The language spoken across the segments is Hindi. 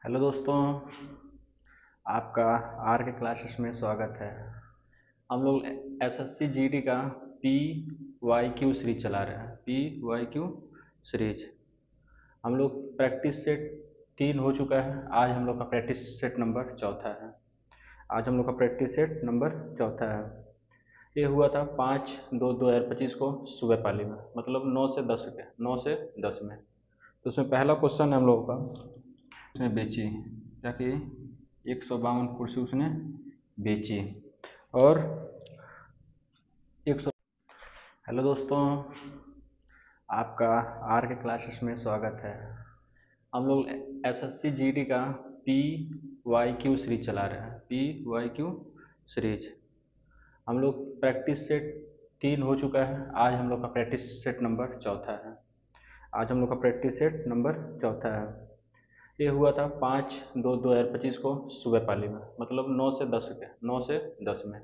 हेलो दोस्तों, आपका आर के क्लासेस में स्वागत है। हम लोग एसएससी जीडी का पी वाई क्यू सीरीज चला रहे हैं। पी वाई क्यू सीरीज हम लोग प्रैक्टिस सेट 3 हो चुका है। आज हम लोग का प्रैक्टिस सेट नंबर चौथा है। ये हुआ था 5/2/2025 को सुबह पाली में, मतलब 9 से 10 में। तो उसमें पहला क्वेश्चन है हम लोगों का, उसने बेची ताकि 152 कुर्सी उसने बेची और 100। हेलो दोस्तों, आपका आर के क्लासेस में स्वागत है। हम लोग एसएससी जीडी का पी वाई क्यू सीरीज चला रहे हैं। पी वाई क्यू सीरीज हम लोग प्रैक्टिस सेट 3 हो चुका है। आज हम लोग का प्रैक्टिस सेट नंबर चौथा है। ये हुआ था 5/2/2025 को सुबह पाली में, मतलब 9 से 10 में।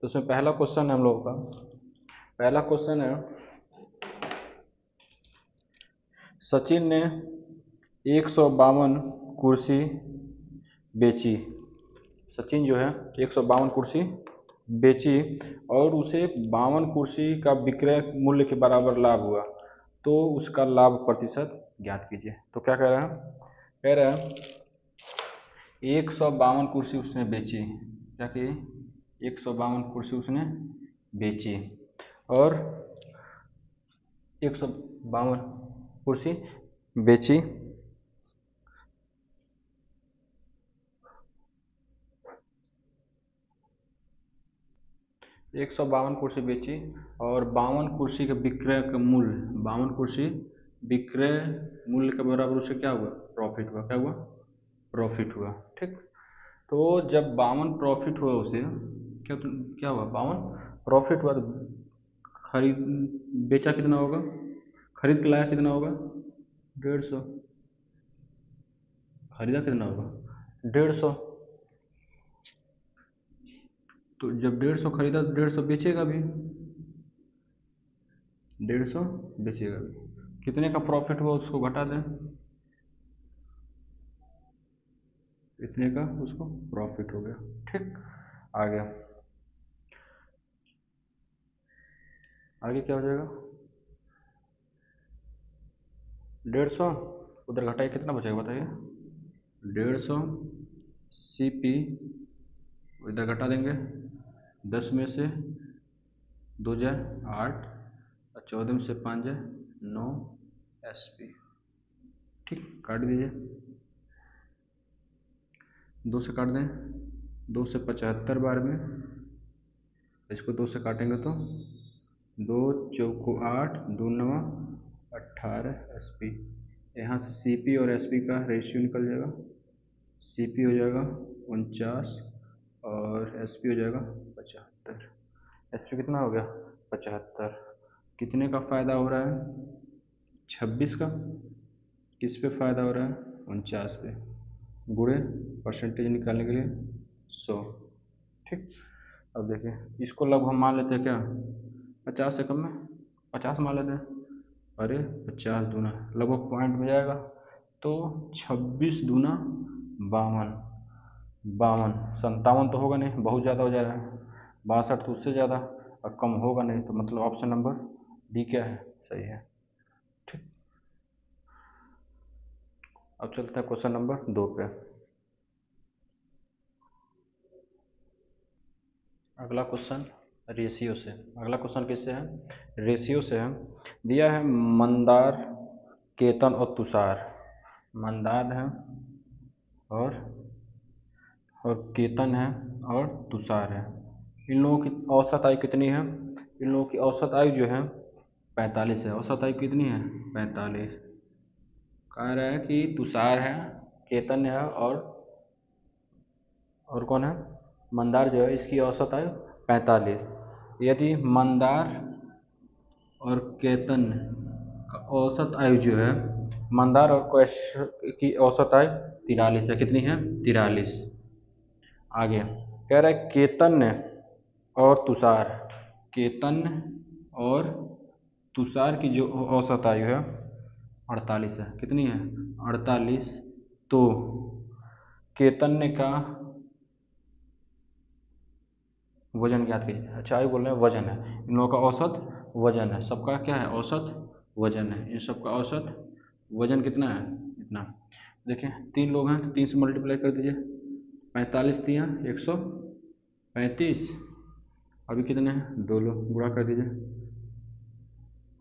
तो उसमें पहला क्वेश्चन है हम लोगों का, पहला क्वेश्चन है, सचिन ने 152 कुर्सी बेची। सचिन जो है 152 कुर्सी बेची और उसे 52 कुर्सी का विक्रय मूल्य के बराबर लाभ हुआ, तो उसका लाभ प्रतिशत ज्ञात कीजिए। तो क्या कह रहा है? कह रहा है 152 कुर्सी उसने बेची, क्या कि 152 कुर्सी उसने बेची और 152 कुर्सी बेची और 52 कुर्सी का विक्रय का मूल्य, 52 कुर्सी विक्रय मूल्य के बराबर उसे क्या हुआ? प्रॉफिट हुआ। क्या हुआ? प्रॉफिट हुआ। ठीक। तो जब 52 प्रॉफिट हुआ उसे, क्या हुआ? 52 प्रॉफिट हुआ। तो खरीद बेचा कितना होगा? खरीद के लाया कितना होगा? 150। खरीदा कितना होगा? 150। तो जब 150 खरीदा तो 150 बेचेगा भी, 150 बेचेगा भी। कितने का प्रॉफिट हुआ उसको घटा दें, इतने का उसको प्रॉफिट हो गया। ठीक। आगे आगे क्या हो जाएगा? 150 उधर घटाइए, कितना बचेगा बताइए? 150 सी पी इधर घटा देंगे, 10 में से 2 जाए 8 और 14 में से 5 जाए 9 एस पी। ठीक, काट दीजिए, 2 से काट दें, 2 से 75 बार में, इसको 2 से काटेंगे तो 2 चौको 8, 2 9 18 एस पी। यहाँ से सी पी और एस पी का रेशियो निकल जाएगा। सी पी हो जाएगा 49 और एस पी हो जाएगा 75। एस पी कितना हो गया? 75। कितने का फ़ायदा हो रहा है? 26 का। किस पे फ़ायदा हो रहा है? 49 पे। गुणे परसेंटेज निकालने के लिए 100। ठीक। अब देखिए, इसको लगभग हम मान लेते हैं क्या? 50 से कम में 50 मान लेते हैं। अरे 50 दूना लगभग पॉइंट में जाएगा, तो 26 दूना 52, 57 तो होगा नहीं, बहुत ज़्यादा हो जा रहा है। 62 तो उससे ज़्यादा और कम होगा नहीं, तो मतलब ऑप्शन नंबर डी क्या है? सही है। ठीक। अब चलते हैं क्वेश्चन नंबर 2 पे। अगला क्वेश्चन रेशियो से, अगला क्वेश्चन किससे है? रेशियो से है। दिया है मंदार, केतन और तुषार। मंदार है और केतन है और तुषार है। इन लोगों की औसत आयु कितनी है? इन लोगों की औसत आयु जो है 45 है। औसत आयु कितनी है? 45। कह रहा है कि तुषार है, केतन है और कौन है? मंदार जो है, इसकी औसत आयु 45। यदि मंदार और केतन का औसत आयु जो है, मंदार और कैश की औसत आयु 43 है। कितनी है? 43। आगे कह रहा है केतन और तुषार, केतन और तुषार की जो औसत आयु है 48 है। कितनी है? 48। तो केतन्य का वजन ज्ञात कीजिए। अच्छा ये बोल रहे हैं वजन है, इन लोगों का औसत वजन है, सबका क्या है औसत वजन है, इन सबका औसत वजन कितना है इतना। देखिए 3 लोग हैं तो 3 से मल्टीप्लाई कर दीजिए, 45 दिया 135, अभी कितने हैं 2 लोग, गुणा कर दीजिए,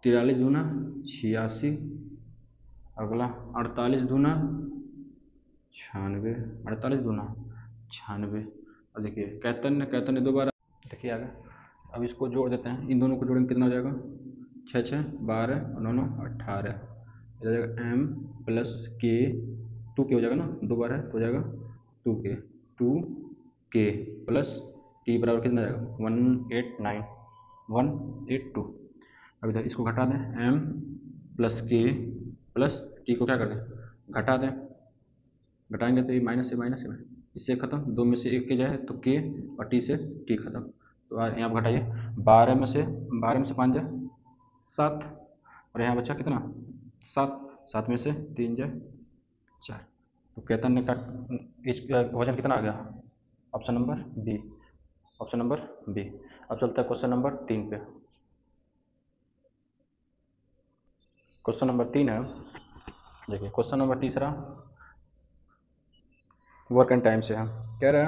43 दूना 86, अगला 48 दूना 96, 48 दूना 96। और देखिए कैतन्य कैतन्य 2 बार, देखिए आगे अब इसको जोड़ देते हैं, इन दोनों को जोड़ेंगे कितना हो जाएगा 6 6 12 और 9 9 18, इधर हो जाएगा m प्लस के 2k हो जाएगा ना, 2 बार है तो हो जाएगा 2k प्लस t बराबर कितना जाएगा 182। अब इधर इसको घटा दें, m प्लस के प्लस टी को क्या कर दें घटा दें, घटाएंगे तो ये माइनस से माइनस है, इससे खत्म, 2 में से 1 के जाए तो के और टी से टी खत्म। तो यहाँ पर घटाइए, 12 में से 5 जाए 7, और यहाँ बचा कितना 7, 7 में से 3 जाए 4। तो कैतन्य का वजन कितना आ गया, option number b, option number b. अब चलता है क्वेश्चन नंबर 3 पे। क्वेश्चन नंबर 3 है, देखिए क्वेश्चन नंबर तीसरा वर्क एंड टाइम से है, कह रहा है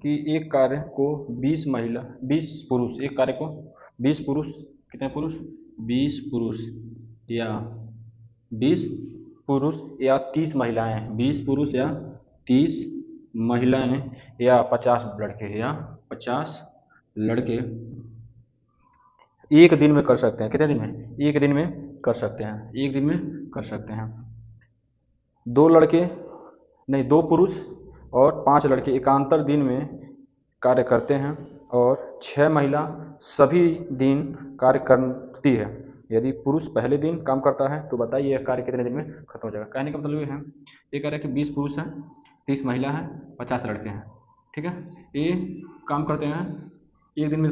कि एक कार्य को 20 महिला 20 पुरुष, एक कार्य को 20 पुरुष, कितने पुरुष 20 पुरुष या 20 पुरुष या 30 महिलाएं, 20 पुरुष या 30 महिलाएं या 50 लड़के या 50 लड़के एक दिन में कर सकते हैं। कितने दिन में, एक दिन में कर सकते हैं, एक दिन में कर सकते हैं। 2 लड़के नहीं 2 पुरुष और 5 लड़के एकांतर दिन में कार्य करते हैं और 6 महिला सभी दिन कार्य करती है। यदि पुरुष पहले दिन काम करता है तो बताइए यह कार्य कितने दिन में खत्म हो जाएगा। कहने का मतलब ये है, ये कह रहा है कि 20 पुरुष हैं, 30 महिला हैं, 50 लड़के हैं, ठीक है, ये काम करते हैं एक दिन में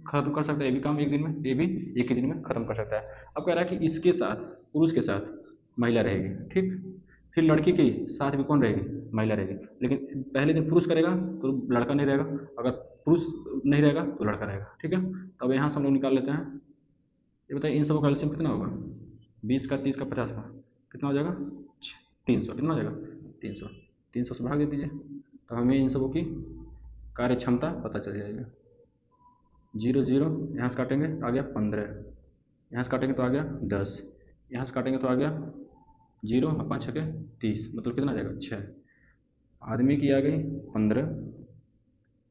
खत्म कर सकता है, ये भी काम एक दिन में, ये भी एक ही दिन में खत्म कर सकता है। अब कह रहा है कि इसके साथ पुरुष के साथ महिला रहेगी, ठीक, फिर लड़की के साथ भी कौन रहेगी, महिला रहेगी, लेकिन पहले दिन पुरुष करेगा तो लड़का नहीं रहेगा, अगर पुरुष नहीं रहेगा तो लड़का रहेगा, ठीक है। तो अब यहाँ से हम लोग निकाल लेते हैं, ये बताइए इन सबका कैल्शियम कितना होगा, 20 का 30 का 50 का कितना हो जाएगा 300, कितना हो जाएगा 300, 300 से भाग दे दीजिए, तो हमें इन सबों की कार्य क्षमता पता चल जाएगी। 0 0 यहाँ से काटेंगे तो आ गया 15, यहाँ से काटेंगे तो आ गया 10, यहाँ से काटेंगे तो आ गया 0 और 5 छके 30, मतलब कितना आ जाएगा 6। आदमी की आ गई 15,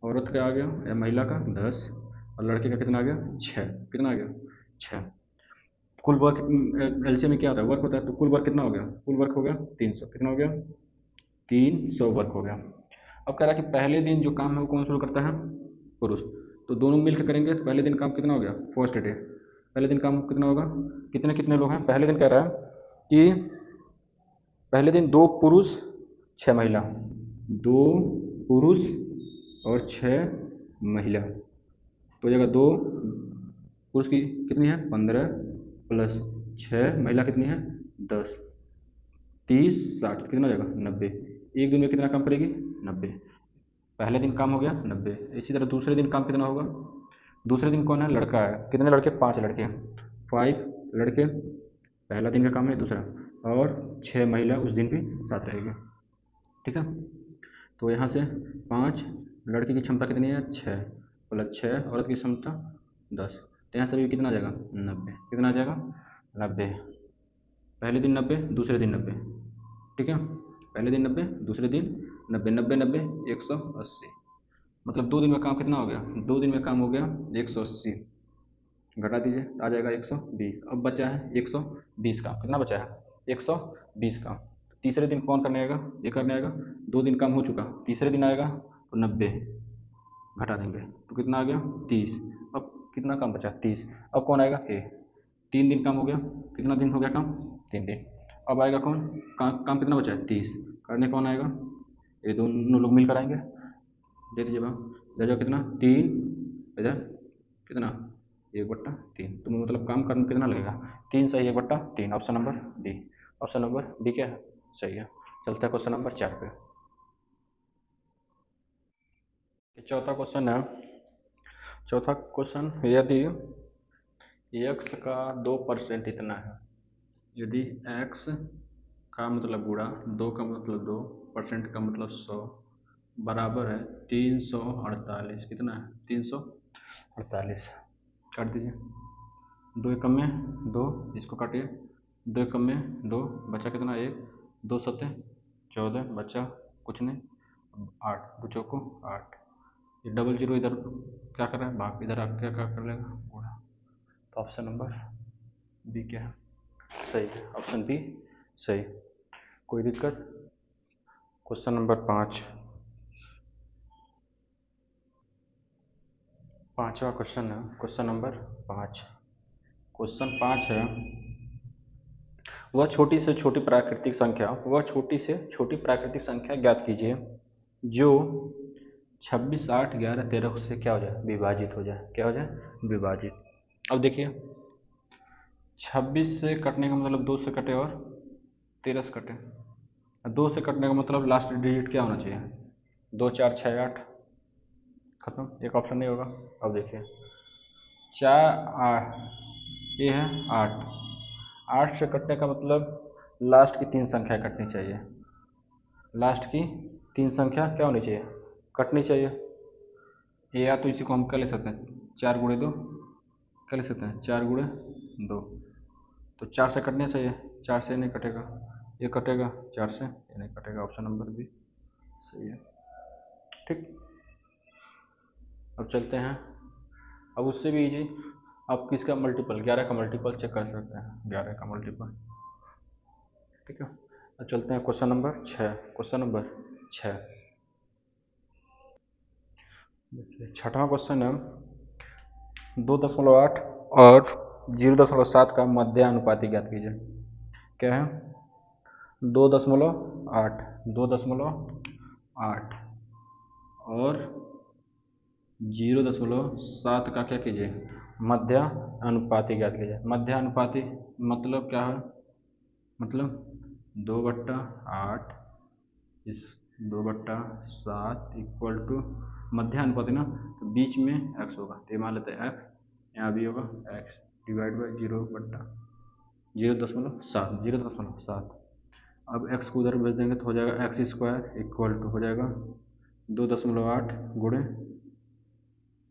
औरत का आ गया या महिला का 10 और लड़के का कितना आ गया 6, कितना आ गया 6। कुल वर्क एलसीएम में क्या होता है, वर्क होता है, तो कुल वर्क कितना हो गया, कुल वर्क हो गया 300, कितना हो गया 300 वर्क हो गया। अब कह रहा है कि पहले दिन जो काम है वो कौन शुरू करता है, पुरुष, तो दोनों मिलकर करेंगे तो पहले दिन काम कितना हो गया, फर्स्ट डे, पहले दिन काम कितना होगा, कितने कितने लोग हैं, पहले दिन कह रहा है कि पहले दिन 2 पुरुष 6 महिला, 2 पुरुष और 6 महिला, तो हो जाएगा 2 पुरुष की कितनी है 15 प्लस 6 महिला कितनी है 10, 30 60 कितना हो जाएगा 90, एक दिन में कितना काम करेगी 90, पहले दिन काम हो गया 90। इसी तरह दूसरे दिन काम कितना होगा, दूसरे दिन कौन है, लड़का है, कितने लड़के 5 लड़के हैं, 5 लड़के पहला दिन का काम है दूसरा, और 6 महिला उस दिन भी साथ रहेगी, ठीक है। तो यहाँ से 5 लड़के की क्षमता कितनी है 6 प्लस 6 औरत की क्षमता 10, तो यहाँ से भी कितना आ जाएगा 90, कितना आ जाएगा 90, पहले दिन 90 दूसरे दिन 90, ठीक है, पहले दिन 90 दूसरे दिन 90, 90 90 180, मतलब 2 दिन में काम कितना हो गया, 2 दिन में काम हो गया 180, घटा दीजिए तो आ जाएगा 120। अब बचा है 120 का, कितना बचा है 120 का, तीसरे दिन कौन करने आएगा, ये करने आएगा, 2 दिन काम हो चुका, तीसरे दिन आएगा तो 90 घटा देंगे तो कितना आ गया 30, अब कितना काम बचा 30, अब कौन आएगा ए, 3 दिन काम हो गया, कितना दिन हो गया काम 3 दिन, अब आएगा कौन, काम कितना बचा है 30, करने कौन आएगा, ये दोनों लोग मिलकर आएंगे, दे दीजिए भाव, इधर कितना 3, इधर कितना 1/3, तो मतलब काम करने कितना लगेगा 3 सही 1/3, option number D, option number D क्या है सही है। चलता है क्वेश्चन नंबर 4 पे। चौथा क्वेश्चन है, चौथा क्वेश्चन, यदि x का 2% इतना है, यदि x का मतलब गुणा 2 का मतलब 2% का मतलब 100 बराबर है 348, कितना है 348, काट दीजिए, 2 एकम में 2, इसको काटिए, 2 एकम में 2, बचा कितना 1, 2 सत्ते 14, बचा कुछ नहीं, 8, 2 चौको 8, ये डबल जीरो इधर क्या कर रहा है भाग, इधर आके क्या कर लेगा गुणा, तो ऑप्शन नंबर बी क्या है, सही है, ऑप्शन बी सही। कोई दिक्कत? क्वेश्चन नंबर 5, पांचवा क्वेश्चन है, क्वेश्चन नंबर 5, क्वेश्चन 5 है, वह छोटी से छोटी प्राकृतिक संख्या, वह छोटी से छोटी प्राकृतिक संख्या ज्ञात कीजिए जो 26, 8, 11, 13 से क्या हो जाए विभाजित हो जाए, क्या हो जाए विभाजित। अब देखिए 26 से कटने का मतलब 2 से कटे और 13 से कटे, 2 से कटने का मतलब लास्ट डिजिट क्या होना चाहिए, 2, 4, 6, 8, खत्म, एक ऑप्शन नहीं होगा। अब देखिए 4, 8, ये है 8, 8 से कटने का मतलब लास्ट की 3 संख्या कटनी चाहिए, लास्ट की 3 संख्या क्या होनी चाहिए कटनी चाहिए, ये या तो इसी को हम क्या ले सकते हैं 4 गुणे 2, क्या ले सकते हैं 4 गुणे 2, तो 4 से कटने चाहिए, 4 से नहीं कटेगा, ये कटेगा 4 से, ये नहीं कटेगा, ऑप्शन नंबर बी सही है। ठीक, अब चलते हैं, अब उससे भी इजी, आप किसका मल्टीपल 11 का मल्टीपल चेक कर सकते हैं, 11 का मल्टीपल, ठीक है। अब चलते हैं क्वेश्चन नंबर 6, क्वेश्चन नंबर 6, देखिए छठवां क्वेश्चन है, 2.8 और 0.7 का मध्यानुपाती ज्ञात कीजिए, क्या है 2.8, 2.8 और 0.7 का क्या कीजिए मध्य अनुपाती ज्ञात कीजिए। मध्य अनुपाती मतलब क्या है, मतलब 2/8 इस 2/7 इक्वल टू मध्य अनुपाती ना, तो बीच में x होगा, तो ये मान लेते हैं x, यहाँ भी होगा x डिवाइड बाई 0.7। अब x को उधर भेज देंगे तो हो जाएगा एक्स स्क्वायर इक्वल टू हो जाएगा 2.8 गुणे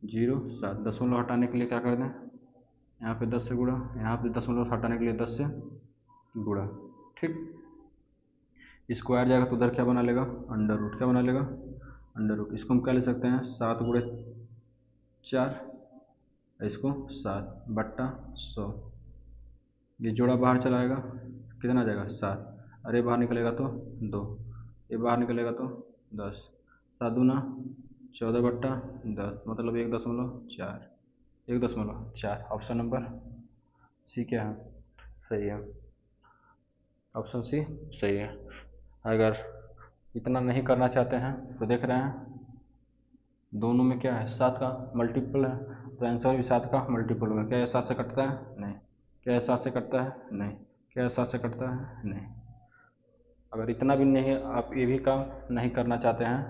0.7, दशमलव हटाने के लिए क्या कर दें, यहाँ पे 10 से गुणा, यहाँ पे दशमलव हटाने के लिए 10 से गुणा, ठीक, स्क्वायर जाएगा तो उधर क्या बना लेगा अंडर रूट, क्या बना लेगा अंडर रूट, इसको हम क्या ले सकते हैं 7 गुणे 4, इसको 7/100, ये जोड़ा बाहर चला आएगा कितना आ जाएगा 7, अरे बाहर निकलेगा तो 2, ये बाहर निकलेगा तो 10, 7 दूना 14/10, मतलब 1.4, 1.4, ऑप्शन नंबर सी क्या है सही है, ऑप्शन सी सही है। अगर इतना नहीं करना चाहते हैं तो देख रहे हैं दोनों में क्या है 7 का मल्टीपल है, तो आंसर भी 7 का मल्टीपल होगा, क्या ये 7 से कटता है नहीं, क्या ये 7 से कटता है नहीं, क्या ये 7 से कटता है नहीं। अगर इतना भी नहीं आप ये भी काम नहीं करना चाहते हैं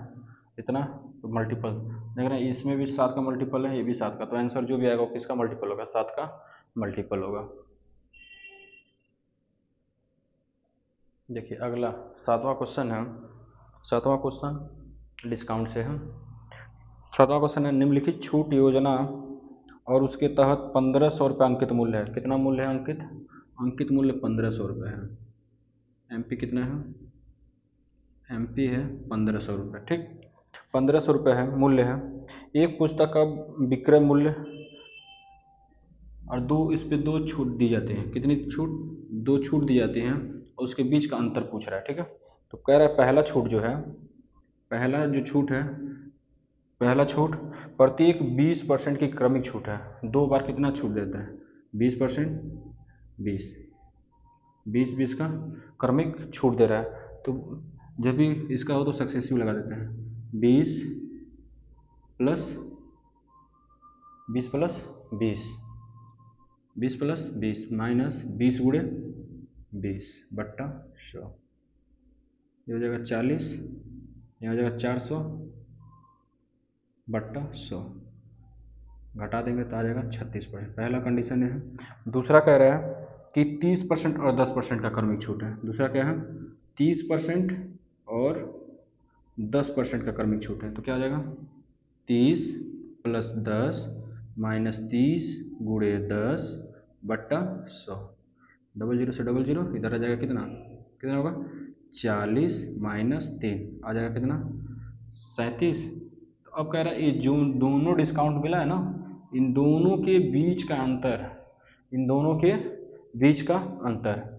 इतना, तो मल्टीपल देख रहे हैं इसमें भी 7 का मल्टीपल है, ये भी 7 का, तो आंसर जो भी आएगा वो किसका मल्टीपल होगा 7 का मल्टीपल होगा। देखिए अगला 7वां क्वेश्चन है, 7वां क्वेश्चन डिस्काउंट से है, 7वां क्वेश्चन है, निम्नलिखित छूट योजना और उसके तहत 1500 रुपये अंकित मूल्य है, कितना मूल्य है अंकित, अंकित मूल्य 1500 रुपये है, एमपी कितना है, एमपी है 1500 रुपये, ठीक, 1500 रुपये है मूल्य है, एक पुस्तक का विक्रय मूल्य और दो इस पे 2 छूट दी जाती हैं, कितनी छूट 2 छूट दी जाती हैं और उसके बीच का अंतर पूछ रहा है, ठीक है। तो कह रहा है पहला छूट जो है, पहला जो छूट है, पहला छूट प्रत्येक 20% की क्रमिक छूट है, 2 बार कितना छूट देता है 20%, 20 का क्रमिक छूट दे रहा है, तो जब भी इसका हो तो सक्सेसिव लगा देते हैं, 20 प्लस 20 माइनस 20 गुणे 20/100, ये हो जाएगा 40, ये हो जाएगा 400, बट्टा 100, घटा देंगे तो आ जाएगा 36%। पहला कंडीशन है। दूसरा कह रहा है कि 30% और 10% का क्रमिक छूट है। दूसरा क्या है, 30% और 10% का क्रमिक छूट है। तो क्या आ जाएगा, 30 + 10 - 30 × 10 बट्टा 100। 00 से 00 इधर आ जाएगा, कितना कितना होगा, 40 - 3 आ जाएगा कितना, 37। तो अब कह रहा है ये जो दोनों डिस्काउंट मिला है ना, इन दोनों के बीच का अंतर, इन दोनों के बीच का अंतर,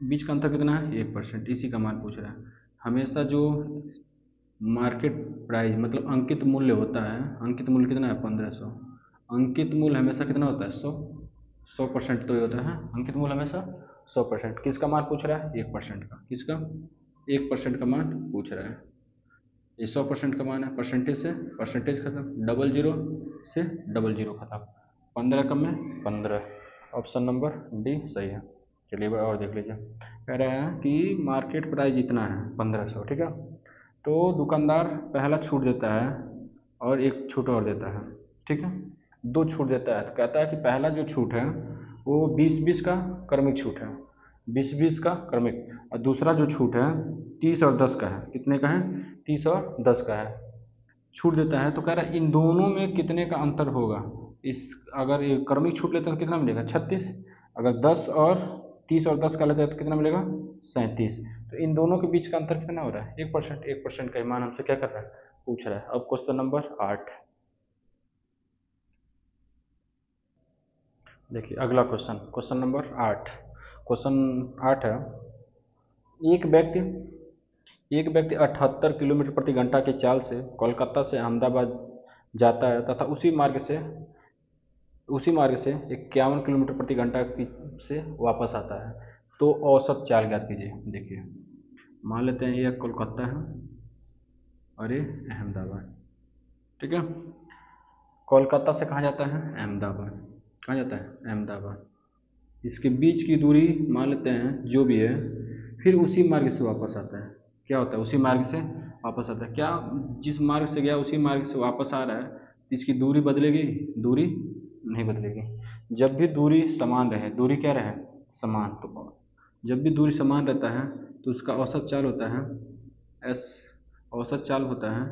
बीच का अंतर कितना है, 1%। इसी का मान पूछ रहा है। हमेशा जो मार्केट प्राइस मतलब अंकित मूल्य होता है, अंकित मूल्य कितना है, 1500। अंकित मूल्य हमेशा कितना होता है, 100% तो ये होता है अंकित मूल्य हमेशा 100%। किसका मान पूछ रहा है, 1% का। किसका, 1% का मान पूछ रहा है। ये 100% का मान है, परसेंटेज से परसेंटेज खत्म, 00 से 00 खत्म, 15 कम में 15। ऑप्शन नंबर डी सही है। चलिए और देख लीजिए, कह रहे हैं कि मार्केट प्राइस इतना है 1500, ठीक है। तो दुकानदार पहला छूट देता है और एक छूट और देता है, ठीक है, 2 छूट देता है। तो कहता है कि पहला जो छूट है वो 20-20 का क्रमिक छूट है, 20-20 का क्रमिक, और दूसरा जो छूट है 30 और 10 का है। कितने का है, 30 और 10 का है, छूट देता है। तो कह रहा है इन दोनों में कितने का अंतर होगा। इस अगर ये क्रमिक छूट लेते हैं तो कितना मिलेगा, 36। अगर 10 और 30 और 10 का लेते हैं तो कितना मिलेगा, 37। तो इन दोनों के बीच का अंतर कितना हो रहा है, 1%। 1% का मान हमसे क्या कर रहा है, पूछ रहा है। अब क्वेश्चन नंबर 8 देखिए, अगला क्वेश्चन, क्वेश्चन नंबर 8। क्वेश्चन 8 है, एक व्यक्ति 78 किलोमीटर प्रति घंटा की चाल से कोलकाता से अहमदाबाद जाता है तथा उसी मार्ग से 51 किलोमीटर प्रति घंटा से वापस आता है। तो औसत चाल ज्ञात कीजिए। देखिए, मान लेते हैं ये कोलकाता है और ये अहमदाबाद, ठीक है। कोलकाता से कहाँ जाता है, अहमदाबाद। कहाँ जाता है, अहमदाबाद। इसके बीच की दूरी मान लेते हैं जो भी है, फिर उसी मार्ग से वापस आता है। क्या होता है, उसी मार्ग से वापस आता है। क्या जिस मार्ग से गया उसी मार्ग से वापस आ रहा है, इसकी दूरी बदलेगी, दूरी नहीं बदलेगी। जब भी दूरी समान रहे, दूरी क्या रहे, समान, तो जब भी दूरी समान रहता है तो उसका औसत चाल होता है एस, औसत चाल होता है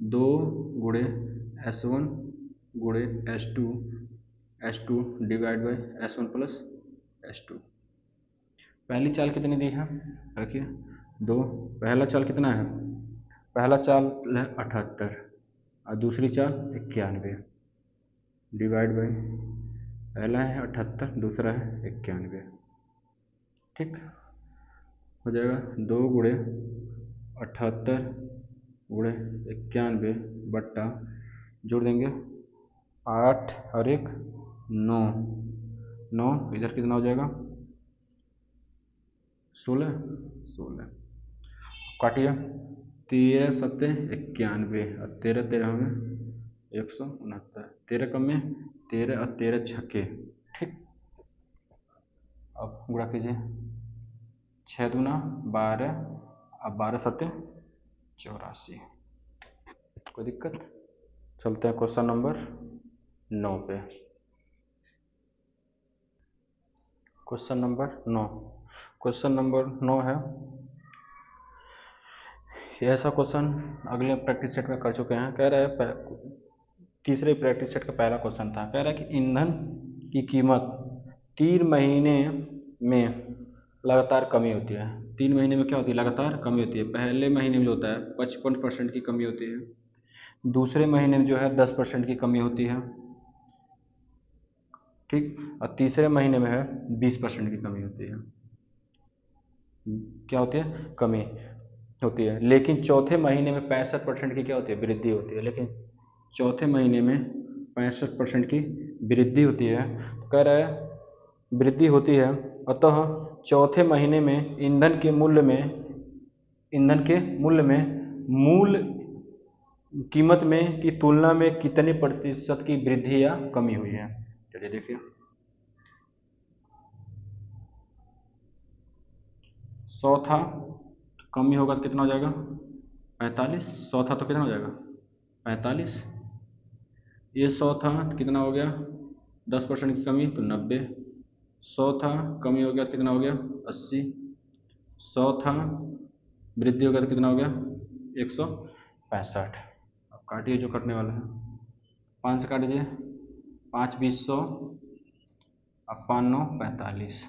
2 × S1 × S2 divide by S1 + S2। पहली चाल कितनी दी है, रखिए 2। पहला चाल कितना है, पहला चाल है 78 और दूसरी चाल 91 डिवाइड बाई, पहला है 78, दूसरा है 91, ठीक हो जाएगा। 2 × 78 × 91 बट्टा, जोड़ देंगे 8 और 1 9, 9 इधर कितना हो जाएगा, 16 काटिए, 13 × 7 = 91 और 13 13 में 169, 13 कम में 13 और 13 छक्के, ठीक। अब गुणा कीजिए, 6 दूना 12 और 12 7 84। कोई दिक्कत, चलते हैं क्वेश्चन नंबर 9 पे। क्वेश्चन नंबर 9, क्वेश्चन नंबर 9 है, ऐसा क्वेश्चन अगले प्रैक्टिस सेट में कर चुके हैं। कह रहा है तीसरे प्रैक्टिस सेट का पहला क्वेश्चन था, कह रहा है कि ईंधन की कीमत 3 महीने में लगातार कमी होती है। 3 महीने में क्या होती है, लगातार कमी होती है। पहले महीने में जो होता है 55% की कमी होती है, दूसरे महीने में जो है 10% की कमी होती है, ठीक, और तीसरे महीने में है 20% की कमी होती है। क्या होती है, कमी होती है। लेकिन चौथे महीने में 65% की क्या होती है, वृद्धि होती है। लेकिन चौथे महीने में 65% की वृद्धि होती है। तो कह रहा है वृद्धि होती है, अतः चौथे महीने में ईंधन के मूल्य में मूल कीमत में की तुलना में कितने प्रतिशत की वृद्धि या कमी हुई है। चलिए देखिए, 100 था, कमी होगा तो कितना हो जाएगा, 45। 100 था तो कितना हो जाएगा, 45। ये 100 था तो कितना हो गया, 10% की कमी तो 90। 100 था कमी हो गया तो कितना हो गया, 80। 100 था वृद्धि हो गया तो कितना हो गया, 165। अब काटिए जो कटने वाला है, 5 से काट दीजिए, 5 20 100, अब 5 9 45।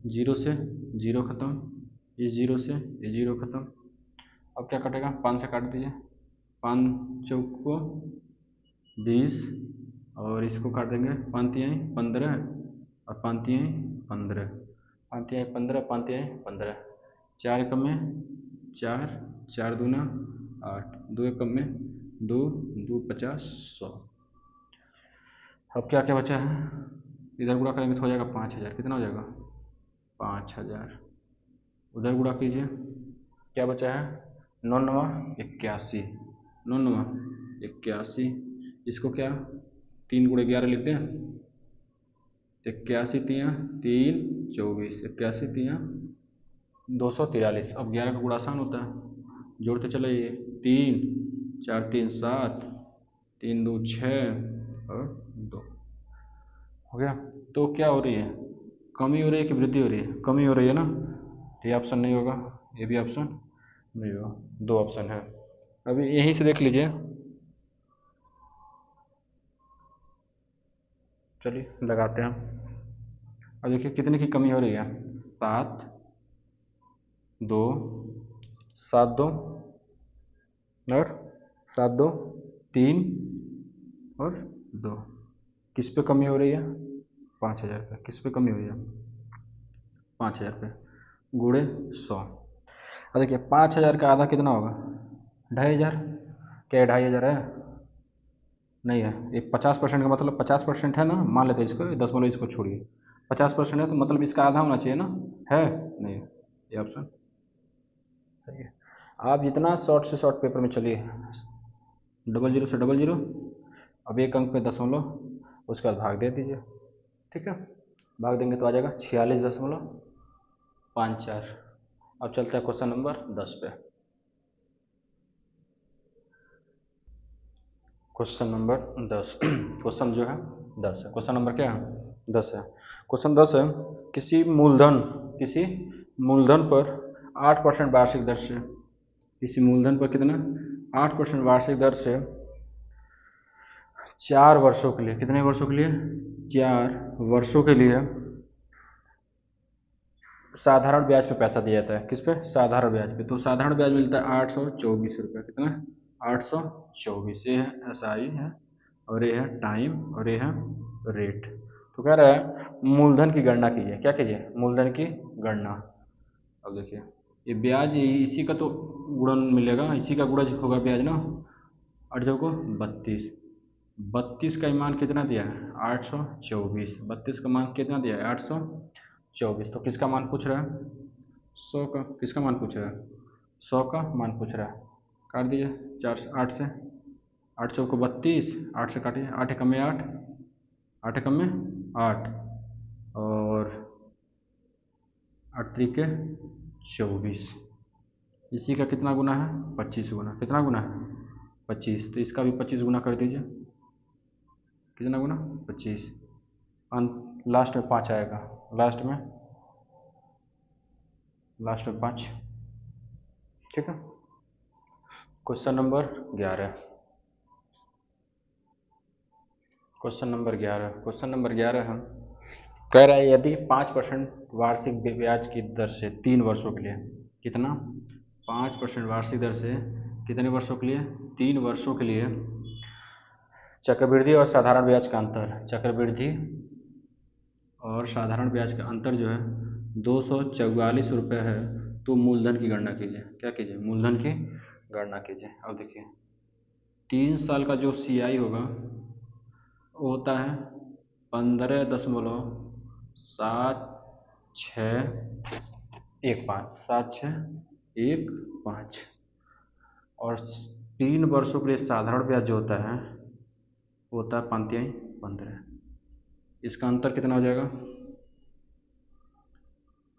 जीरो से जीरो खत्म, इस जीरो से ये जीरो खत्म। अब क्या कटेगा, 5 से काट दीजिए, 5 चौको 20 और इसको काट देंगे, 5 तिहाई 15 और 5 तिहाई 15, 5 तिहाई 15, 5 तिहाई 15, 4 एकम में 4, 4 दूना 8, 2 एकम में 2, 2 50 100। अब क्या क्या बचा है, इधर गुणा करेंगे तो हो जाएगा 5000। कितना हो जाएगा, 5000। उधर गुणा कीजिए, क्या बचा है, 9 9 81, 9 9 81। इसको क्या 3 × 11 लिखते हैं, 81 तियाँ 3 24, 81 तियाँ 243। अब 11 का गुणा आसान होता है, जोड़ते चले, 3 4 3 7, 3 2 6 और 2 हो गया। तो क्या हो रही है, कमी हो रही है कि वृद्धि हो रही है, कमी हो रही है ना, तो ये ऑप्शन नहीं होगा, ये भी ऑप्शन नहीं होगा, 2 ऑप्शन है। अभी यहीं से देख लीजिए, चलिए लगाते हैं। अब देखिए कितने की कमी हो रही है, 7 2 7 2 और 7 2 3 और 2, किस पे कमी हो रही है, 5000 पे। किस पे कमी हुई है, 5000 पे, गुणे 100। अब देखिए 5000 का आधा कितना होगा, 2500। क्या 2500 है, नहीं है, ये 50% का मतलब 50% है ना, मान लेते हैं इसको 10 मान लो, इसको छोड़िए, 50% है तो मतलब इसका आधा होना चाहिए ना, है नहीं, ये ऑप्शन सही है। आप जितना शॉर्ट से शॉर्ट पेपर में चलिए, 00 से 00, अब एक अंक पे दशमलव, उसके बाद भाग दे दीजिए, ठीक है, भाग देंगे तो आ जाएगा 46.54। अब चलते हैं क्वेश्चन नंबर 10 पे। क्वेश्चन नंबर 10, क्वेश्चन जो है 10 है, क्वेश्चन नंबर क्या है, 10 है। क्वेश्चन 10 है, किसी मूलधन पर 8% वार्षिक दर से, किसी मूलधन पर कितना, 8% वार्षिक दर से 4 वर्षों के लिए, कितने वर्षों के लिए, 4 वर्षों के लिए साधारण ब्याज पे पैसा दिया जाता है, किस पे, साधारण ब्याज पे। तो साधारण ब्याज मिलता है 824 रुपये, कितना, 824। ये है एसआई है, और ये है टाइम, और ये है रेट। तो कह रहा है मूलधन की गणना कीजिए, क्या कीजिए, मूलधन की गणना। अब देखिए ये ब्याज इसी का तो गुणन मिलेगा, इसी का गुणज होगा ब्याज ना, 8 को 32, 32 का मान कितना दिया है, 824, 32 का मान कितना दिया है, 824। तो किसका मान पूछ रहा है, 100 का। किसका मान पूछ रहा है, 100 का मान पूछ रहा है। काट दीजिए 4 से 8 से, 8 चौको 32, 8 से काटिए, 8 एकम में 8, 8 एकम में 8 और 8 त्रिके 24। इसी का कितना गुना है, 25 गुना। कितना गुना है, 25। तो इसका भी 25 गुना कर दीजिए, कितना गुना, 25। लास्ट में 5 आएगा, लास्ट में 5, ठीक है। क्वेश्चन नंबर 11, क्वेश्चन नंबर 11 हम कह रहा है यदि 5% वार्षिक ब्याज की दर से 3 वर्षों के लिए, कितना, 5% वार्षिक दर से कितने वर्षों के लिए, 3 वर्षों के लिए चक्रवृद्धि और साधारण ब्याज का अंतर, चक्रवृद्धि और साधारण ब्याज का अंतर जो है 244 रुपये है, तो मूलधन की गणना कीजिए। क्या कीजिए, मूलधन की गणना कीजिए। अब देखिए 3 साल का जो CI होगा वो होता है 15.7615 और 3 वर्षों के लिए साधारण ब्याज जो होता है वो होता है 5×15। इसका अंतर कितना हो जाएगा,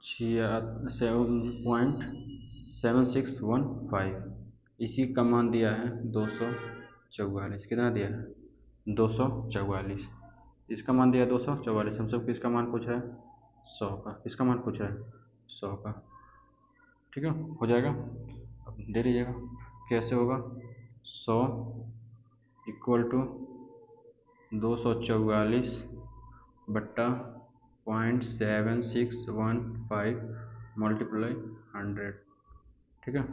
7.7615। इसी का मान दिया है 244। कितना दिया है? 244। इसका मान दिया है 244। हम सब किसका मान पूछा है? 100 का। किसका मान पूछा है? 100 का। ठीक है, हो जाएगा। अब दे लीजिएगा कैसे होगा। 100 इक्वल टू 244 बट्टा 0.7615 मल्टीप्लाई 100। ठीक है,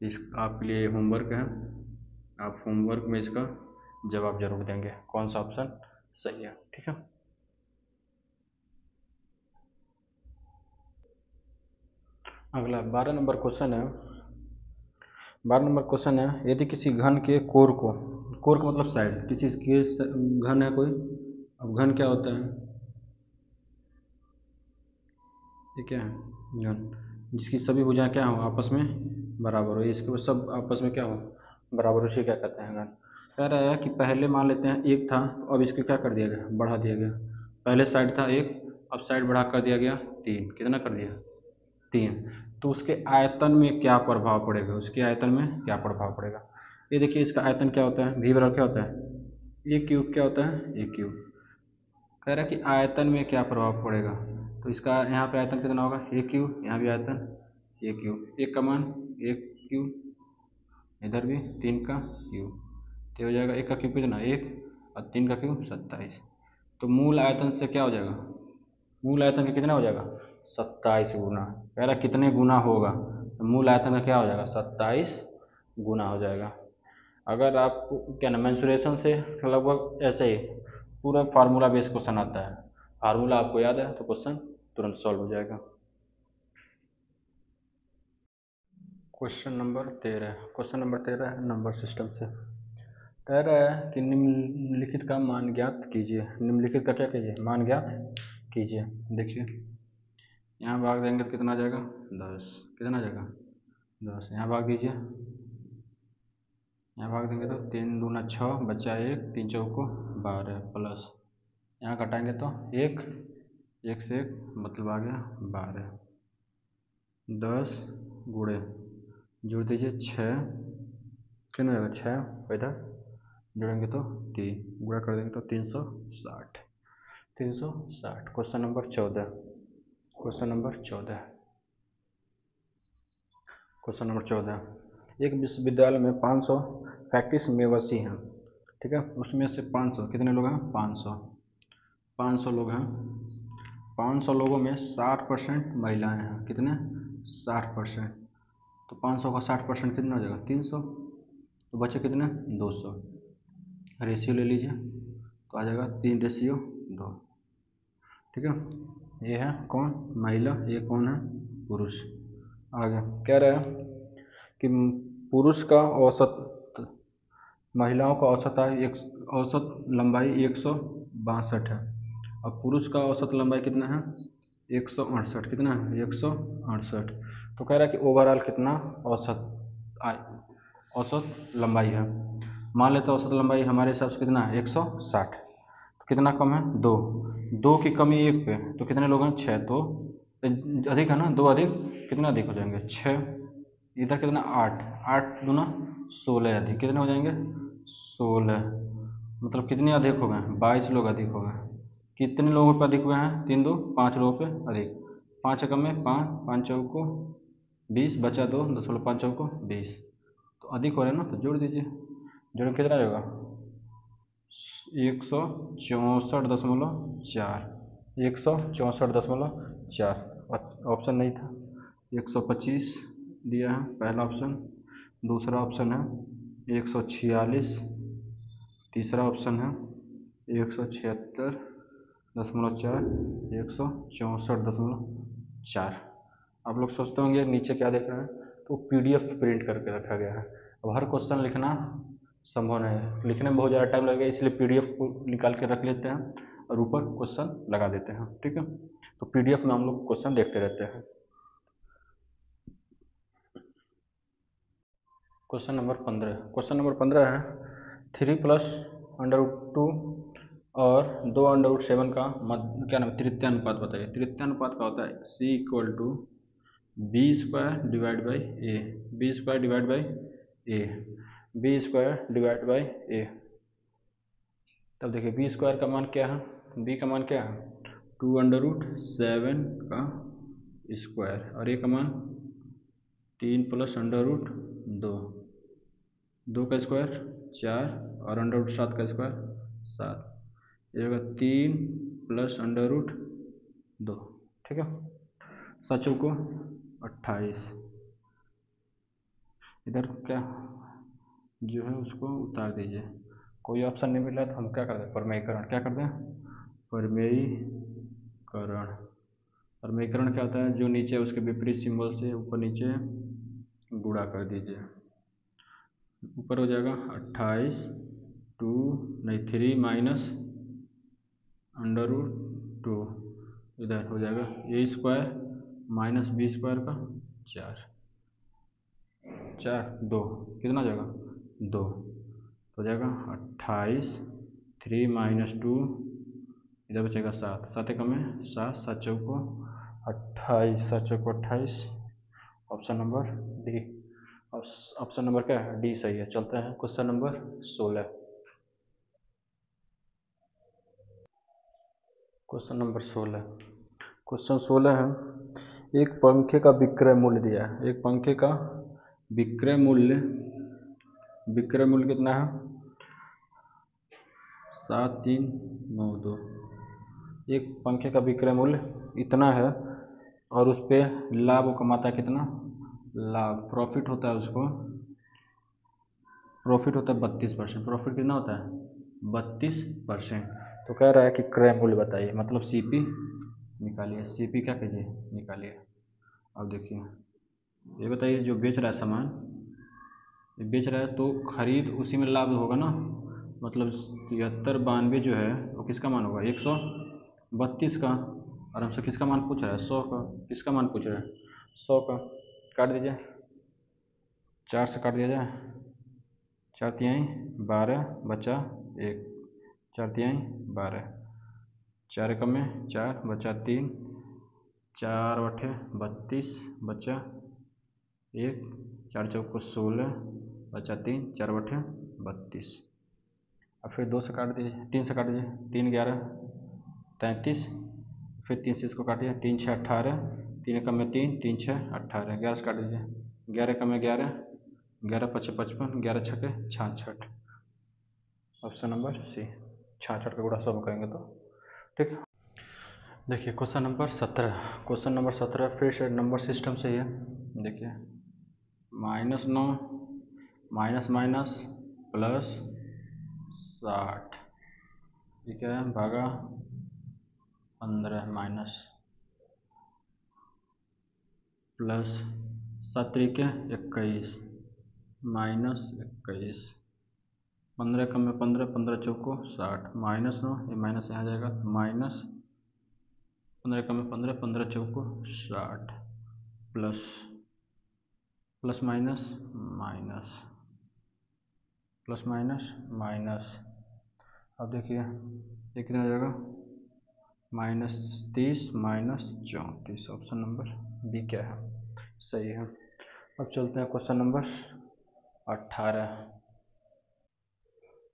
इस आपके लिए होमवर्क है। आप होमवर्क में इसका जवाब जरूर देंगे कौन सा ऑप्शन सही है। ठीक है, अगला 12 नंबर क्वेश्चन है। 12 नंबर क्वेश्चन है, यदि किसी घन के कोर का मतलब साइड, किसी के घन है कोई। अब घन क्या होता है? ये क्या है? घन जिसकी सभी भुजाएं क्या हो? आपस में बराबर हो। इसके सब आपस में क्या हो? बराबर। उसे क्या कहते हैं? घन। कह रहा है कि पहले मान लेते हैं एक था, तो अब इसको क्या कर दिया गया? बढ़ा दिया गया। पहले साइड था एक, अब साइड बढ़ा कर दिया गया 3। कितना कर दिया? 3। तो उसके आयतन में क्या प्रभाव पड़ेगा? उसके आयतन में क्या प्रभाव पड़ेगा? ये देखिए, इसका आयतन क्या होता है? v बराबर क्या होता है? ए क्यूब। क्या होता है? ए क्यूब। कह रहा है कि आयतन में क्या प्रभाव पड़ेगा, तो इसका यहाँ पे आयतन कितना होगा? ए क्यूब। यहाँ भी आयतन ए क्यूब। एक का मान एक क्यूब, इधर भी 3 का क्यूब, तो हो जाएगा एक का क्यूब कितना? 1 और 3 का क्यूब 27। तो मूल आयतन से क्या हो जाएगा? मूल आयतन का कितना हो जाएगा? 27 गुना। कह रहा कितने गुना होगा, तो मूल आयतन का क्या हो जाएगा? 27 गुना हो जाएगा। अगर आपको क्या ना मेंसुरेशन से लगभग ऐसे ही पूरा फार्मूला बेस क्वेश्चन आता है, फार्मूला आपको याद है तो क्वेश्चन तुरंत सॉल्व हो जाएगा। क्वेश्चन नंबर 13 है नंबर सिस्टम से। कह रहा है कि निम्नलिखित का मान ज्ञात कीजिए। निम्नलिखित का क्या कीजिए? मान ज्ञात कीजिए। देखिए, यहाँ भाग देंगे तो कितना आ जाएगा? 10। कितना आ जाएगा? 10। यहाँ भाग दीजिए, यहाँ भाग देंगे तो 3 दूना 6 बचा 1, 3 चौको 12 प्लस यहाँ घटाएंगे तो 1, 1 से 1 मतलब आ गया 12। 10 गुणे जोड़ दीजिए 6, कितना आएगा? 6 इधर जोड़ेंगे तो 3, गुणा कर देंगे तो 360। 360। Question number 14। Question number 14। एक विश्वविद्यालय में 500 फैक्टिस मेवसी हैं। ठीक है, उसमें से 500 कितने लोग हैं? 500 लोग हैं। 500 लोगों में 60% महिलाएं हैं। कितने? 60%। तो 500 का 60% कितना हो जाएगा? 300। तो बचे कितने? 200। रेशियो ले लीजिए तो आ जाएगा 3:2। ठीक है, ये है कौन? महिला। ये कौन है? पुरुष। आगे कह रहा है कि पुरुष का औसत, महिलाओं का औसत लंबाई 162 है और पुरुष का औसत लंबाई कितना है? 168। कितना है? 168। तो कह रहा है कि ओवरऑल कितना औसत लंबाई है। मान लेते औसत लंबाई हमारे हिसाब से कितना है? 160। तो कितना कम है? 2 की कमी 1 पे, तो कितने लोग हैं? 6। तो अधिक है ना, 2 अधिक कितना अधिक हो जाएंगे? 6। इधर कितना? 8। 8 दूना 16 अधिक कितने हो जाएंगे? 16। मतलब कितने अधिक हो गए? 22 लोग अधिक हो गए। कितने लोगों पे अधिक हुए हैं? 3 2 5 लोगों पे अधिक। 5 कम में 5, 5 चौको 20 बचा 2, 10 5 चौको 20। तो अधिक हो रहा है ना, तो जोड़ दीजिए। जोड़ कितना होगा? 164.4। 164.4। ऑप्शन नहीं था। 125 दिया है पहला ऑप्शन। दूसरा ऑप्शन है 146। तीसरा ऑप्शन है 176.4। 164.4। आप लोग सोचते होंगे नीचे क्या देख रहे हैं, तो PDF प्रिंट करके रखा गया है। अब हर क्वेश्चन लिखना संभव नहीं है, लिखने में बहुत ज़्यादा टाइम लगेगा, इसलिए PDF को निकाल के रख लेते हैं और ऊपर क्वेश्चन लगा देते हैं। ठीक है, तो PDF में हम लोग क्वेश्चन देखते रहते हैं। क्वेश्चन नंबर 15 है 3 + √2 और 2 √7 का क्या नाम? तृतीयानुपात बताइए। तृतीयानुपात का होता है C = B² / A। B² / A, B square divide by A. तब देखिए बी स्क्वायर का मान क्या है, बी का मान क्या है 2√7 का स्क्वायर और ए का मान 3 + √2, 2 का स्क्वायर 4 और √7 का स्क्वायर 7, ये होगा 3 + √2, ठीक है। 7 चौको 28, इधर क्या जो है उसको उतार दीजिए, कोई ऑप्शन नहीं मिल रहा है तो हम क्या कर दें प्रमेयीकरण, क्या कर दें प्रमेयीकरण। प्रमेयीकरण क्या होता है, जो नीचे उसके विपरीत सिंबल से ऊपर नीचे गुणा कर दीजिए, ऊपर हो जाएगा 28 3 -√2, इधर हो जाएगा ए स्क्वायर माइनस बी स्क्वायर का 4 2 कितना जाएगा 2, हो जाएगा 28 3 - 2, इधर बचेगा 7, 7 एकम में 7, 7 चौको 28, 7 चौको 28, option number D. Option number क्या है डी सही है। चलते हैं question number 16। Question number 16, question 16 है, एक पंखे का विक्रय मूल्य दिया है, एक पंखे का विक्रय मूल्य कितना है 7392, एक पंखे का विक्रय मूल्य इतना है और उस पर लाभ कमाता है कितना, लाभ प्रॉफिट होता है उसको, प्रॉफिट होता है 32%, प्रॉफिट कितना होता है 32%। तो कह रहा है कि क्रय मूल्य बताइए, मतलब सीपी निकालिए, सीपी क्या कीजिए निकालिए। अब देखिए ये बताइए जो बेच रहा है सामान, बेच रहा है तो खरीद उसी में लाभ होगा ना, मतलब 7392 जो है वो किसका मान होगा 132 का, और हमसे किसका मान पूछ रहा है 100 का, किसका मान पूछ रहा है 100 का। काट दीजिए, 4 से काट दिया जाए, 4 तिहाई 12 बचा 1, 4 तिहाई 12, 4 एकम में 4 बचा 3, 4 8 32 बचा 1, 4 चौको 16 बचा 3, 4 8 32, और फिर 2 से काट दीजिए, 3 से काट दीजिए, 3 11 33, फिर 3 से इसको काटिए, 3 6 18, 3 एकम में 3, 3 6 18, 11 से काट दीजिए, 11 एकम में 11, 11 5 55, 11 6 66, ऑप्शन नंबर सी 66 का गुणा 100 में करेंगे तो ठीक। देखिए क्वेश्चन नंबर 17, क्वेश्चन नंबर 17 फिर से नंबर सिस्टम से ही है। देखिए -9 माइनस +60, ये क्या है भागा 15 माइनस प्लस 7 × 21 -21, 15 कम में 15, 15 चौको 60, -9 ये माइनस यहाँ जाएगा, माइनस 15 कम में 15, 15 चौको 60, प्लस माइनस माइनस, अब देखिए ये कितना हो जाएगा -30 -34, ऑप्शन नंबर बी क्या है सही है। अब चलते हैं क्वेश्चन नंबर 18।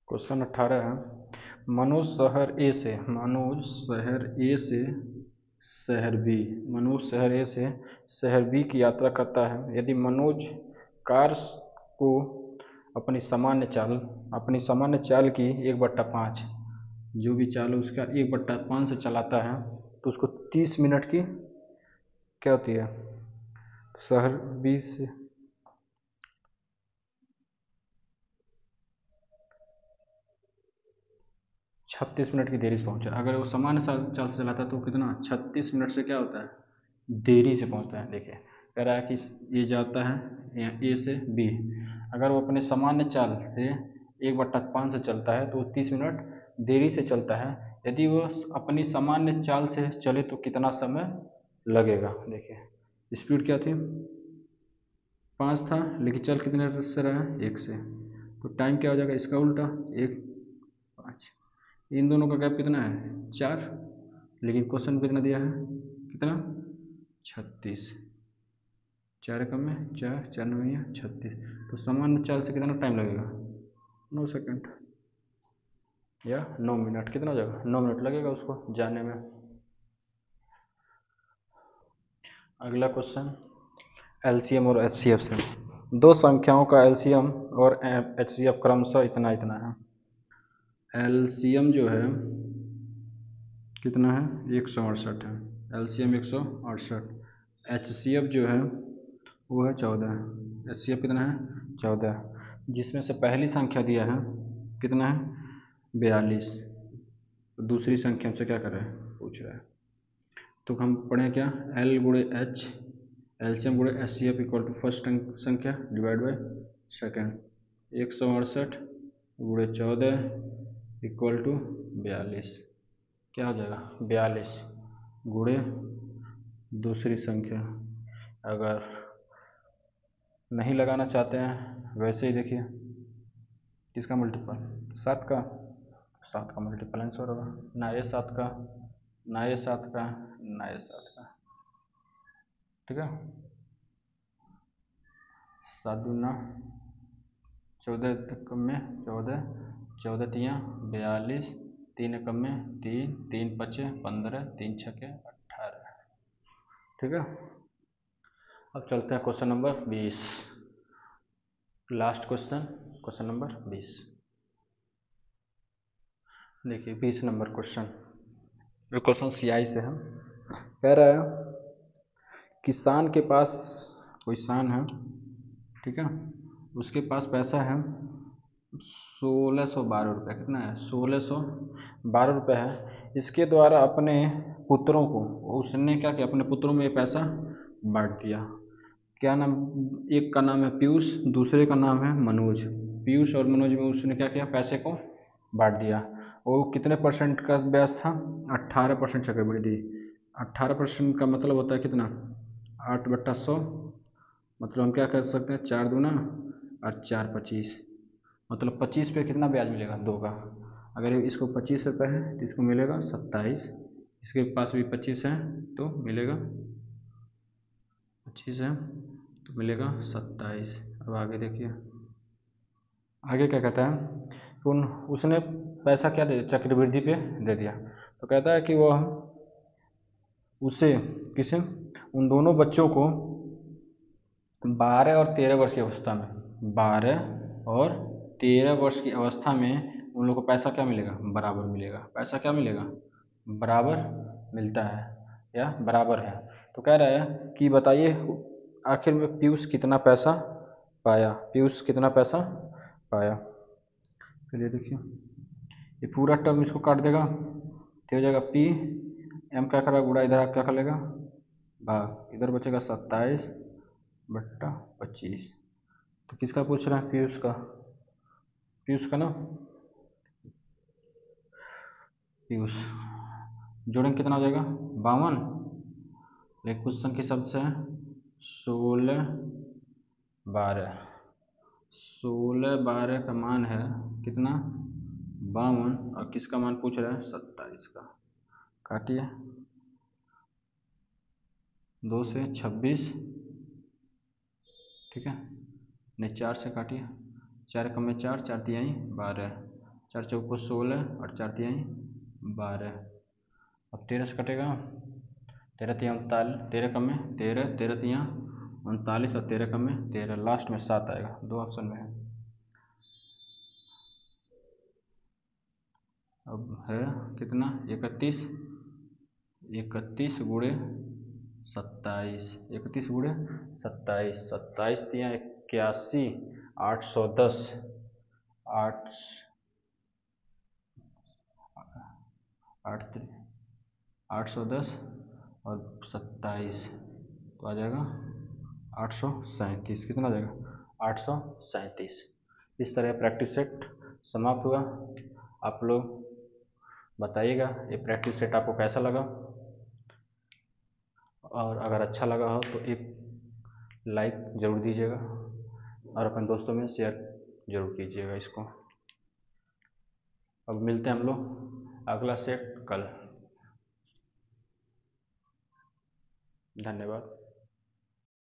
क्वेश्चन 18 है, मनोज शहर ए से शहर बी की यात्रा करता है। यदि मनोज कार को अपनी सामान्य चाल की 1/5, जो भी चाल है उसका 1/5 से चलाता है तो उसको 30 मिनट की क्या होती है शहर बी से 36 मिनट की देरी से पहुंचा। अगर वो सामान्य चाल से चलाता है तो कितना 36 मिनट से क्या होता है देरी से पहुंचता है। देखिए कह रहा है कि ये जाता है ए से बी, अगर वो अपने सामान्य चाल से 1/5 से चलता है तो 30 मिनट देरी से चलता है। यदि वो अपनी सामान्य चाल से चले तो कितना समय लगेगा। देखिए स्पीड क्या थी 5 था, लेकिन चल कितने से रहा है 1 से, तो टाइम क्या हो जाएगा इसका उल्टा 1 5, इन दोनों का गैप कितना है 4, लेकिन क्वेश्चन कितना दिया है कितना 36, 4 कम में 4, 4 9 36। तो सामान्य चाल से कितना टाइम लगेगा? 9 सेकंड या 9 मिनट। कितना हो जाएगा? 9 मिनट लगेगा उसको जाने में। अगला क्वेश्चन एलसीएम और एचसीएफ से। दो संख्याओं का एलसीएम और एचसीएफ क्रमशः इतना इतना है। एलसीएम जो है कितना है? 168 है। एलसीएम 168। एचसीएफ जो है वो है 14। एचसीएफ कितना है? 14। जिसमें से पहली संख्या दिया है कितना है? 42। तो दूसरी संख्या हमसे क्या कर रहा है? पूछ रहा है। तो हम पढ़ें क्या? एल गुणे एच, एलसीएम गुणे एचसीएफ इक्वल टू फर्स्ट संख्या डिवाइड बाय सेकेंड। 168 गुणे 14 इक्वल टू 42। क्या हो जाएगा? 42 गुणे दूसरी संख्या। अगर नहीं लगाना चाहते हैं वैसे ही देखिए, किसका मल्टीपल? 7 का। 7 का मल्टीपल आंसर होगा। ना ये 7 का, ना ये 7 का, ना ये 7 का। ठीक है। 7 दूना 14 कम में 14, 14 तियाँ 42, 3 कम में 3, 3 पचे 15, 3 छके 18। ठीक है। अब चलते हैं question number 20। Last question, question number 20। देखिए 20 नंबर क्वेश्चन, ये क्वेश्चन सीआई से है। कह रहा है किसान के पास कोई किसान है, ठीक है, उसके पास पैसा है 1612 रुपये। कितना है? 1612 रुपये है। इसके द्वारा अपने पुत्रों को, उसने क्या किया? अपने पुत्रों में ये पैसा बांट दिया। क्या नाम? एक का नाम है पीयूष, दूसरे का नाम है मनोज। पीयूष और मनोज में उसने क्या किया? पैसे को बांट दिया। वो कितने परसेंट का ब्याज था? 18% चक्रवृद्धि। 18% का मतलब होता है कितना? 8/100। मतलब हम क्या कर सकते हैं? 4 दूना और 4 25। मतलब 25 पे कितना ब्याज मिलेगा? 2 का। अगर इसको 25 रुपये है तो इसको मिलेगा 27। इसके पास भी 25 है तो मिलेगा 25 है तो मिलेगा 27। अब आगे देखिए, आगे क्या कहता है? उसने पैसा क्या दे? चक्रवृद्धि पे दे दिया। तो कहता है कि वह उसे किसे? उन दोनों बच्चों को 12 और 13 वर्ष की अवस्था में, 12 और 13 वर्ष की अवस्था में उन लोगों को पैसा क्या मिलेगा? बराबर मिलेगा। पैसा क्या मिलेगा? बराबर मिलता है या बराबर है। तो कह रहा है कि बताइए आखिर में पीयूष कितना पैसा पाया? पीयूष कितना पैसा पाया? चलिए देखिए, ये पूरा टर्म इसको काट देगा तो हो जाएगा पी एम क्या करेगा? गुणा, इधर क्या कर लेगा? भाग, इधर बचेगा 27/25। तो किसका पूछ रहा है? पीयूष का। पीयूष का ना, पीयूष जोड़ेंगे कितना हो जाएगा? 52। एक क्वेश्चन के शब्द से 16 12, 16 12 का मान है कितना? 52। और किसका मान पूछ रहा है? 27 का। काटिए, 2 से 26, ठीक है, नहीं 4 से काटिए, 4 कम में 4, 4 तिहाई 12, 4 चौको 16 और 4 तिहाई 12। अब 13 से कटेगा, 13 तिहाई 39, 13 कम में 13, 13 तिहाई 39 और 13 कम में 13, लास्ट में 7 आएगा। 2 ऑप्शन में है। अब है कितना? 31, 31 गुणे 27, 31 गुणे 27, 27 तिया 81, 810, 810 और 27 तो आ जाएगा 837। कितना आ जाएगा? 837। इस तरह प्रैक्टिस सेट समाप्त हुआ। आप लोग बताइएगा ये प्रैक्टिस सेट आपको कैसा लगा, और अगर अच्छा लगा हो तो एक लाइक ज़रूर दीजिएगा और अपने दोस्तों में शेयर ज़रूर कीजिएगा इसको। अब मिलते हैं हम लोग अगला सेट कल। धन्यवाद।